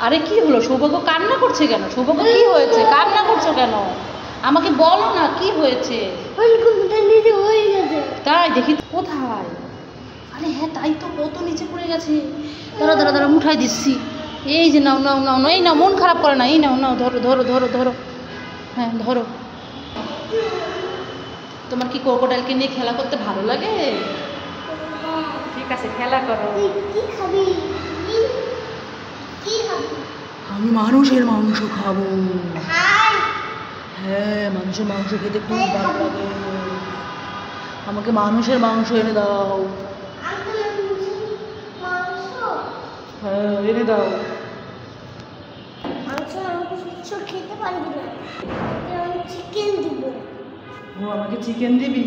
আরে কি হলো, সৌভাগ্য কান্না করছে কেন? সৌভাগ্য কি হয়েছে, কান্না করছো কেন? আমাকে বলো না কি হয়েছে। তাই দেখি কোথায়? আরে হ্যাঁ তাই তো, কত নিচে পড়ে গেছে। দাঁড়া দাঁড়া দাঁড়া, উঠাই দিচ্ছি। এই যে নাও নাও নাও, এই নাও, মন খারাপ করে না, এই নাও নাও, ধরো ধরো ধরো ধরো, হ্যাঁ ধরো। তোমার কি ক্রোকোডাইলকে নিয়ে খেলা করতে ভালো লাগে? ঠিক আছে, খেলা করো। আমি মানুষের মাংস খাবো। হ্যাঁ, মানুষের মাংস খেতে খুব ভালো লাগে। আমাকে মানুষের মাংস এনে দাও। হ্যাঁ এনে দাও। ও আমাকে চিকেন দিবি?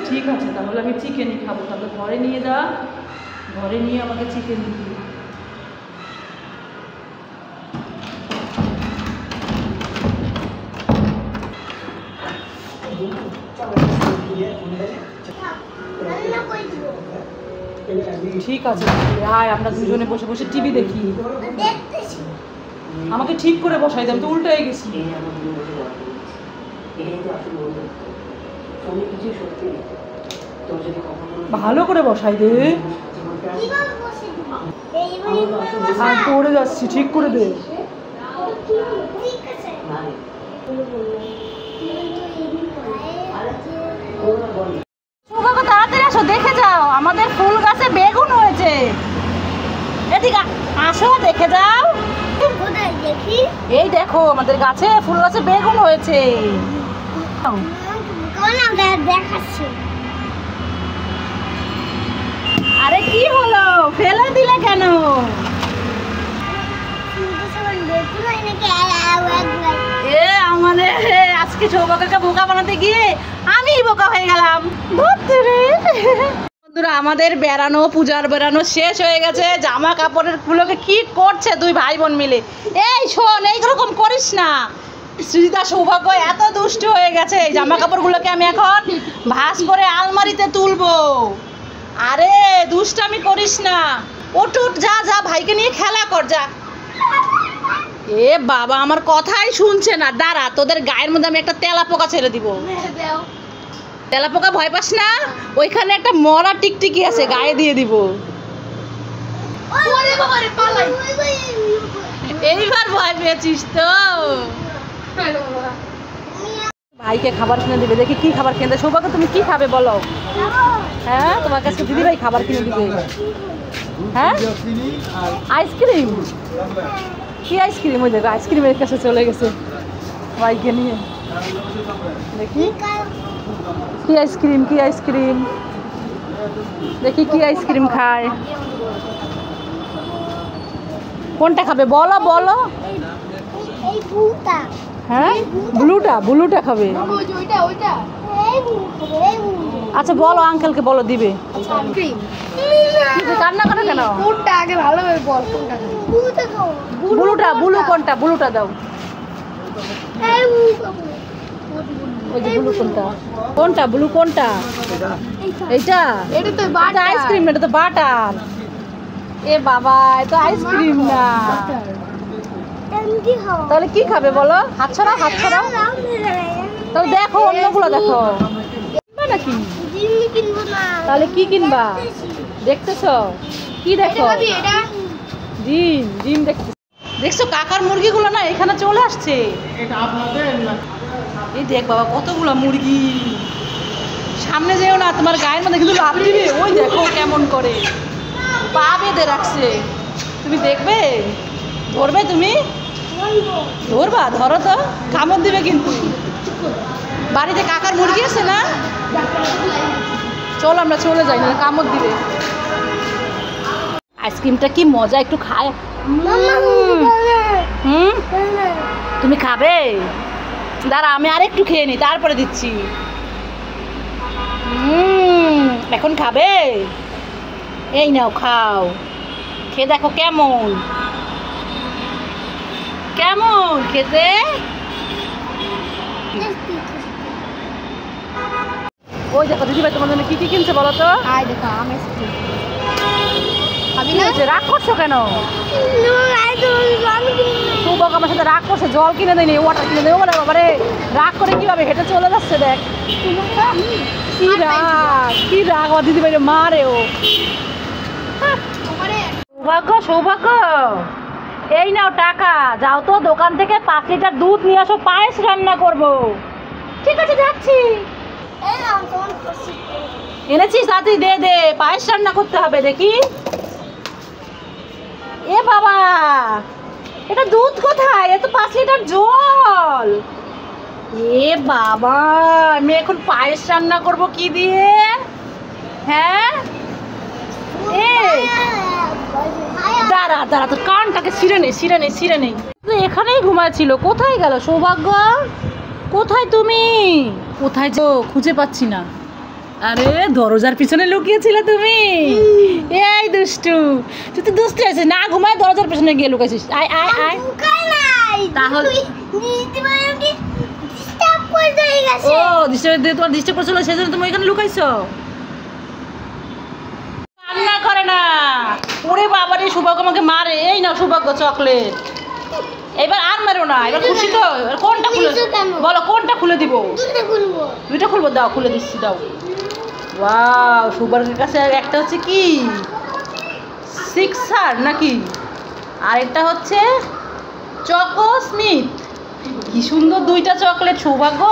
ঠিক আছে, তাহলে আমি চিকেনই খাবো। তাহলে ঘরে নিয়ে যা, ঘরে নিয়ে আমাকে চিকেন দিবি। ঠিক আছে, আয় আমরা দুজনে বসে বসে টিভি দেখি। আমাকে ঠিক করে বসাই দাও, তো উল্টো হয়ে গেছি। ভালো করে বসাই দে। আমি পড়ে যাচ্ছি, ঠিক করে দে। তাড়াতাড়ি আসো, দেখে যাও আমাদের ফুল গাছে বেগুন হয়েছে। এদিকে আসো, দেখে যাও। এই দেখো আমাদের গাছে, ফুল গাছে বেগুন হয়েছে। আরে কি হলো, ফেলে দিলে কেন? আজকে সৌভাগ্যকে বোকা বানাতে গিয়ে আমি বোকা হয়ে গেলাম। বন্ধুরা, আমাদের বেড়ানো, পূজার বেড়ানো শেষ হয়ে গেছে। জামা কাপড়ের গুলোকে কি করছে দুই ভাই বোন মিলে। এই শোন, এইরকম করিস না। সৃজিতা সৌভাগ্য এত দুষ্ট হয়ে গেছে, জামা কাপড়গুলোকে আমি এখন ভাঁজ করে আলমারিতে তুলবো। আরে দুষ্টামি করিস না, ওঠ যা যা, ভাইকে নিয়ে খেলা কর যা। এ বাবা, আমার কথাই শুনছে না। দাঁড়া, তোদের গায়ের মধ্যে আমি একটা তেলা পোকা ছেড়ে দিব। তেলা পোকা ভয় পাস না? ওইখানে একটা মরা টিকটিকি আছে, গায়ে দিয়ে দিব। এইবার ভয় পেয়েছিস তো? ভাইকে খাবার কিনে দিবে, দেখি কি খাবার কিনে দেয়। সৌভাগ্য তুমি কি খাবে বলো? হ্যাঁ, তোমার কাছে দিদি ভাই খাবার কিনে দিবে। হ্যাঁ, আইসক্রিম। কি আইসক্রিম? ওই দেখো আইসক্রিমের কাছে চলে গেছে ভাইকে নিয়ে। দেখি কি আইসক্রিম, কি আইসক্রিম, দেখি কি আইসক্রিম খায়। কোনটা খাবে বলো বলো? হ্যাঁ, ব্লুটা, ব্লুটা খাবে। আচ্ছা বলো, আঙ্কেলকে বলো দিবে। কান্না করো কেন? কোনটা আগে ভালোভাবে বল, কোনটা? ব্লুটা, ব্লু কোনটা? ব্লুটা দাও। ওই যে ব্লু কোনটা? কোনটা ব্লু কোনটা? এইটা? এটা তো বাটার আইসক্রিম, এটা তো বাটার। এ বাবা, এটা আইসক্রিম না। তাহলে কি খাবে বলো? হাত ছড়া, হাত ছড়া। তাহলে দেখো অন্যগুলো দেখো নাকি। তাহলে কি কিনবা? দেখতেছো কি? দেখো ডিম, ডিম দেখতেছো? দেখছো কাকার মুরগিগুলো না এখানে চলে আসছে। এই দেখ বাবা, কতগুলো মুরগি। সামনে যেও না, তোমার গায়ের মধ্যে কিন্তু লাফ দিবে। ওই দেখো কেমন করে পা বেঁধে রাখছে। তুমি দেখবে? ধরবে? তুমি ধরবা? ধরো তো, কামড় দিবে কিন্তু। বাড়িতে কাকার মুরগি আছে না? চল আমরা চলে যাই, না কামড় দিবে। আইসক্রিমটা কি মজা, একটু খায়। তুমি খাবে? দাঁড়া, আমি আরেকটু খেয়ে নিই, তারপরে দিচ্ছি। এখন খাবে? এই নাও, খাও, খেয়ে দেখো কেমন, কেমন খেতে। ওই দেখো দিদিভাই তোমার জন্য কি কি কিনছে বলো তো? আই দেখো আমের স্টিক কি হয়েছে, রাগ করছো কেন? সৌভাগ্য আমার সাথে রাগ করছে, জল কিনে দেয়নি, ওয়াটার কিনে দেবো বলে বাবারে রাগ করে কিভাবে হেঁটে চলে যাচ্ছে দেখ। কি রাগ, কি রাগ আমার দিদিভাই মারে ও। সৌভাগ্য সৌভাগ্য এই নাও টাকা, যাও তো দোকান থেকে 5 লিটার দুধ নিয়ে আসো, পায়েস রান্না করবো। ঠিক আছে যাচ্ছি। এনেছিস তাড়াতাড়ি দে দে, পায়েস রান্না করতে হবে। দেখি এ বাবা, এটা দুধ কোথায়? এ তো 5 লিটার জল। এ বাবা, আমি এখন পায়েস রান্না করব কি দিয়ে? হ্যাঁ দাঁড়া দাঁড়া, তোর কানটাকে ছিঁড়ে নেই ছিঁড়ে নেই ছিঁড়ে নেই। এখানেই ঘুমাচ্ছিল, কোথায় গেল সৌভাগ্য? কোথায় তুমি? কোথায় যো খুঁজে পাচ্ছি না। আরে দরজার পিছনে লুকিয়েছিলে তুমি? এই দুষ্টু, তুই তো দুষ্টু আছিস, না ঘুমায় দরজার পিছনে গিয়ে লুকাইছিস। আয় আয় আয়। তাহলে ও তোমার ডিস্টার্ব করছিল, সেই জন্য তুমি এখানে লুকাইছো। রান্না করে না। ওরে বাবা রে, সৌভাগ্য আমাকে মারে। এই নাও সৌভাগ্য চকলেট। এবার আর মারো না, এবার খুশি তো? কোনটা খুলে বলো, কোনটা খুলে দিব? দুইটা খুলবো, দাও খুলে দিচ্ছি, দাও। ওয়াও, সৌভাগ্যের কাছে একটা হচ্ছে কি সিক্সার নাকি, আর একটা হচ্ছে চকো স্মিথ। কি সুন্দর দুইটা চকলেট সৌভাগ্য।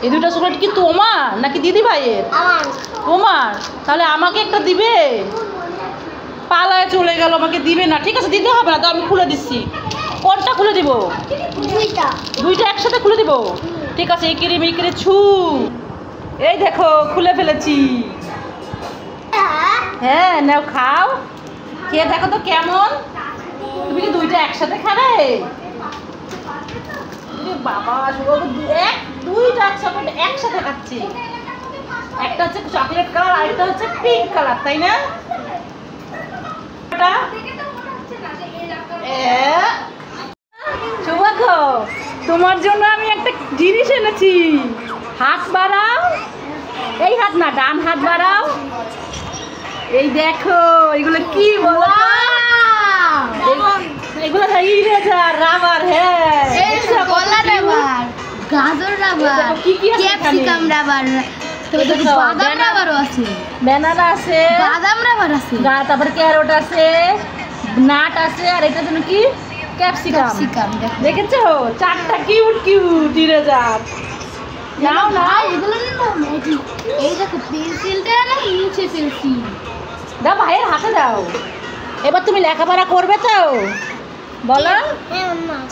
এই দুইটা চকলেট কি তোমার নাকি দিদি ভাইয়ের? তোমার। তাহলে আমাকে একটা দিবে? পালায় চলে গেল, আমাকে দিবে না। ঠিক আছে দিতে হবে না, তো আমি খুলে দিচ্ছি। কোনটা খুলে দিব? দুইটা একসাথে খুলে দিব। ঠিক আছে, একেরে মেকেরে ছু। এই দেখো খুলে ফেলেছি। হ্যাঁ নাও খাও, খেয়ে দেখো তো কেমন। তুমি কি দুইটা একসাথে খাবে? বাবা দুইটা চকলেট একসাথে খাচ্ছি। একটা হচ্ছে চকলেট কালার আর একটা হচ্ছে পিঙ্ক কালার, তাই না? সৌভাগ্য, তোমার জন্য আমি একটা জিনিস এনেছি। হাত বাড়াও, এই হাত না, ডান হাত বাড়াও। এই দেখো এগুলো কি বলো? এগুলো ইরেজার, রাবার। হ্যাঁ গাজর রাবার, ক্যাপসিকাম রাবার, বাদাম রাবারও আছে, ব্যানানা আছে, বাদাম রাবার আছে, তারপরে ক্যারট আছে, নাট আছে, আর এটা যেন কি ক্যাপসিকাম। দেখেছো চারটা কিউট কিউট ইরেজার। নাও না, এগুলো এই দেখো পেন্সিলটা না নিচে পেন্সিল দাও, ভাইয়ের হাতে দাও। এবার তুমি লেখাপড়া করবে তো বলো?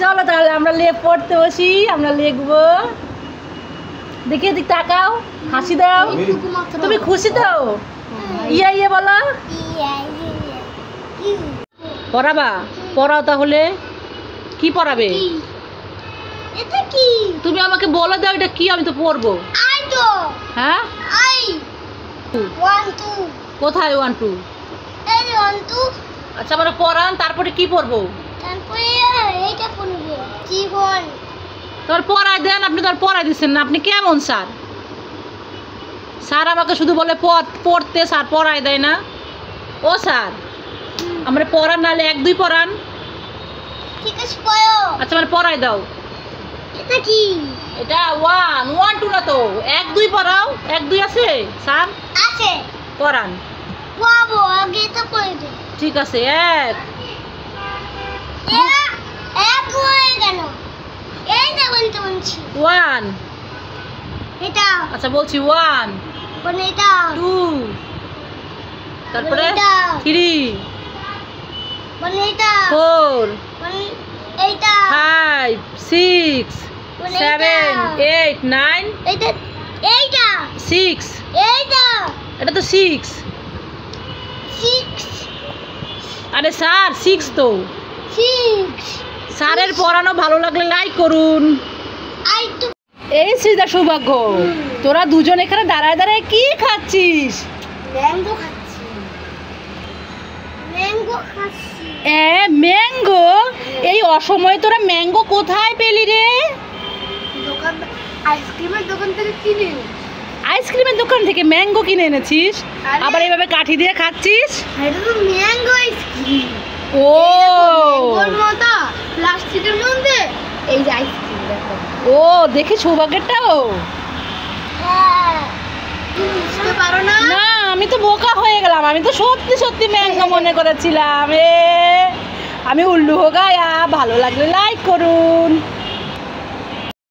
চলো তাহলে আমরা পড়তে বসি, আমরা লিখবো। দেখি এদিক তাকাও, হাসি দাও। তুমি খুশি তো? ইয়া ইয়ে বলো। পড়াবা? পড়াও তাহলে। কি পড়াবে? এটা কি? তুমি আমাকে বলে দাও এটা কি, আমি তো পড়বো। আই তো। হ্যাঁ আই 1 2। কোথায় 1 2? এই 1 2। আচ্ছা আমরা পড়ান, তারপরে কি পড়বো? তারপরে এইটা পড়বো, জীবন। তোর পড়াই দেন, আপনি তো আর পড়াই দিচ্ছেন না। আপনি কেমন স্যার? স্যার আমাকে শুধু বলে পড়তে, স্যার পড়াই দেয় না। ও স্যার, আমরা পড়ান, নাহলে 1 2 পড়ান। ঠিক আছে পড়ো। আচ্ছা আমরা পড়াই দাও। এটা কি? এটা 1 1 2 না তো, 1 2 পড়াও। 1 2 আছে স্যার? আছে। পড়ান। বাবু আগে তো পড়ে দে। ঠিক আছে। 1 এক হয়ে গেল। এই না বলছি 1। এটা আচ্ছা বলছি 1 কোন এটা 2, তারপরে 3, কোন এটা 4, কোন এইটা 5 6 7 8 9। এইটা এইটা 6। এইটা এটা তো 6। 6। আরে স্যার 6 তো। 6। স্যারের পড়ানো ভালো লাগলে লাইক করুন। আই তো। এই সিজা সৌভাগ্য, তোরা দুজন এখানে দাঁড়ায় দাঁড়ায় কি খাচ্ছিস? ম্যাঙ্গো খাচ্ছি। ম্যাঙ্গো খাচ্ছি। ম্যাঙ্গো? এই অসময়ে তোরা ম্যাঙ্গো কোথায় পেলি রে? দোকান, আইসক্রিমের দোকান থেকে কিনে। আইসক্রিমের দোকান থেকে ম্যাঙ্গো কিনে এনেছিস, আরে। আবার এইভাবে কাঠি দিয়ে খাচ্ছিস। এটা তো ম্যাঙ্গো আইসক্রিম। ও ম্যাঙ্গোর মতো প্লাস্টিকের মধ্যে এই যে আইসক্রিম দেখো। ও দেখি সৌভাগ্যটাও। তুমি বুঝতে পারো না? না আমি তো বোকা হয়ে গেলাম, আমি তো সত্যি সত্যি ম্যাঙ্গো মনে করেছিলাম। আমি উল্লু হো গায়া। ভালো লাগলে লাইক করুন।